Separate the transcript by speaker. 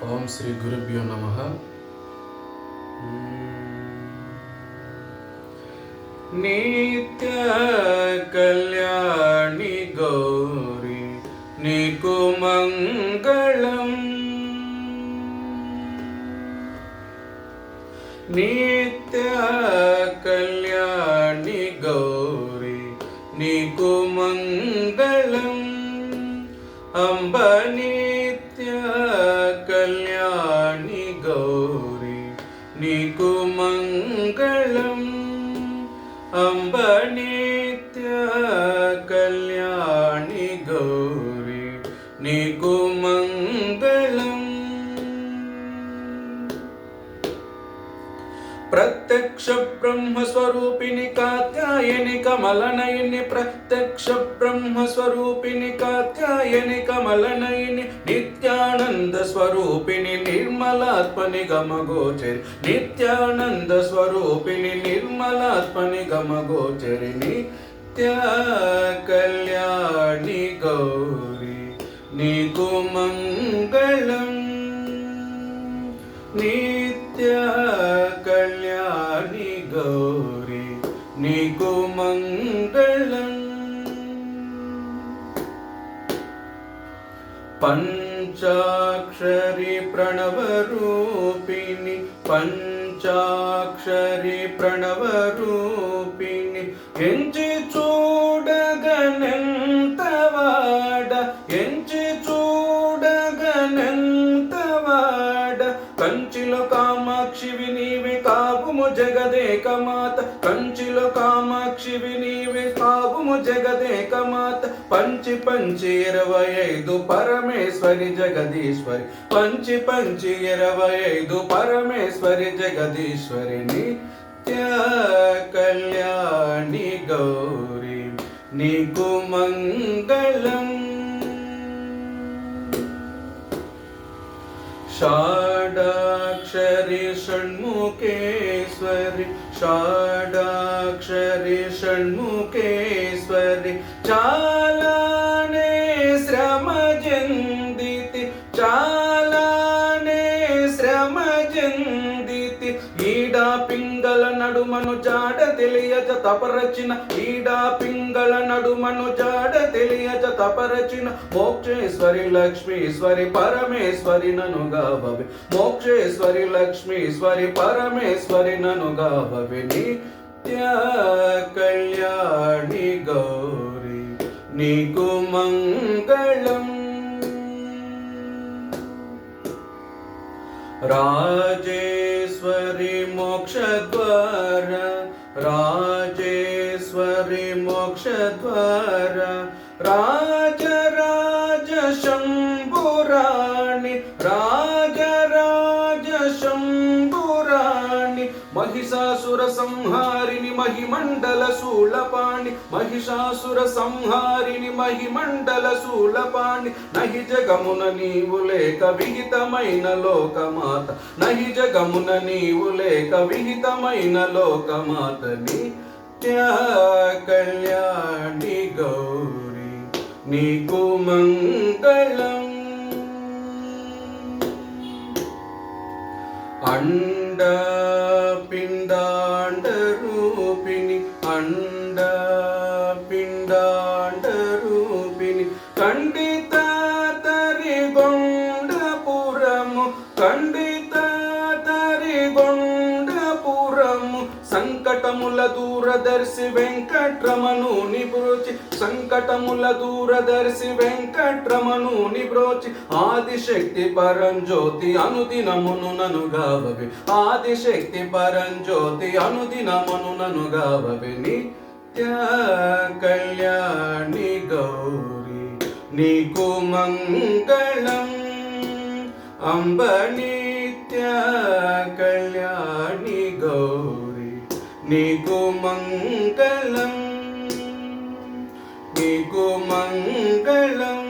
Speaker 1: ఓం శ్రీ గురుభ్యో నమః. నిత్య కళ్యాణి గౌరీ నీకు మంగళం. నిత్య కళ్యాణి గౌరీ నీకు మంగళం. అంబ నిత్య కళ్యాణి గౌరీ నీకు మంగళం. అంబ నిత్య కళ్యాణి గౌరీ నీకు మంగళం. ప్రత్యక్ష బ్రహ్మస్వరూపిణి కాత్యాయని కమలనయని, ప్రత్యక్ష బ్రహ్మస్వరూపిణి కాత్యాయని కమలనయని, నిత్యానంద స్వరూపిణి నిర్మలాత్మని గమగోచరి, నిత్యానంద స్వరూపిణి నిర్మలాత్మని గమగోచరి. నిత్య కళ్యాణి గౌరీ నీకు మంగళం. నిత్య కళ్యాణి గౌరీ నీకు మంగళం. పంచాక్షరి ప్రణవరూపిణి, పంచాక్షరి ప్రణవరూపిణి, ఎంచి చూడగనెంతవాడ, ఎంచి చూడగనెంతవాడ, కంచిలో కామాక్షివి నీవే కావుము జగదేక మాత, కంచిలో కామాక్షివి నీవే కావుము జగదేక మాత. పంచి పంచి 25 పరమేశ్వరి జగదీశ్వరి, పంచి పంచి 25 పరమేశ్వరి జగదీశ్వరి. నిత్య కళ్యాణి గౌరీ నీకు మంగళం. షాడాక్షరి షణ్ముఖేశ్వరి, షాడాక్షరి షణ్ముఖేశ్వరి, చాలానే శ్రమ జందితి, చాలానే శ్రమ జందితి, ఈడా పింగళ నడుమను జాడ తెలియజ తపరచిన, ఈడా పింగళ నడుమను జాడ తెలియజ తపరచిన, మోక్షేశ్వరి లక్ష్మీశ్వరి పరమేశ్వరి నను గావవి, మోక్షేశ్వరి లక్ష్మీశ్వరి పరమేశ్వరి నను గావవి. నిత్య కళ్యాణి గౌరీ నీకు మంగళం. రాజేశ్వరి మోక్షద్వార, రాజేశ్వరి మోక్షద్వార, రాజరాజ శంభురాణి, రాజరాజ శంభురాణి, మహిషాసుర సంహారిణి మహిమండల శూలపాణి, మహిషాసుర సంహారిణి మహిమండల శూలపాణి, నహి జగమున నీవు లేక విహితమైన లోకమాత, నహి జగమున నీవు లేక విహితమైన లోకమాత. నిత్య కళ్యాణి గౌరీ నీకు మంగళం. అండ పిండాండ రూపిణి, అండ పిండాండ రూపిణి, ఖండిత తరిగొండపురము, ఖండిత తరిగొండపురము, సంకటముల దూరదర్శి వెంకట్రమణుని బ్రోచి, సంకటముల దూరదర్శి వెంకట్రమణుని బ్రోచి, ఆదిశక్తి పరంజ్యోతి అనుదినమును నను గావవి, ఆదిశక్తి పరంజ్యోతి అనుదినమును నను గావవి. నిత్య కళ్యాణి గౌరీ నీకు మంగళం. అంబ నిత్య కళ్యాణి గౌరీ నీకు మంగళం, నీకు మంగళం.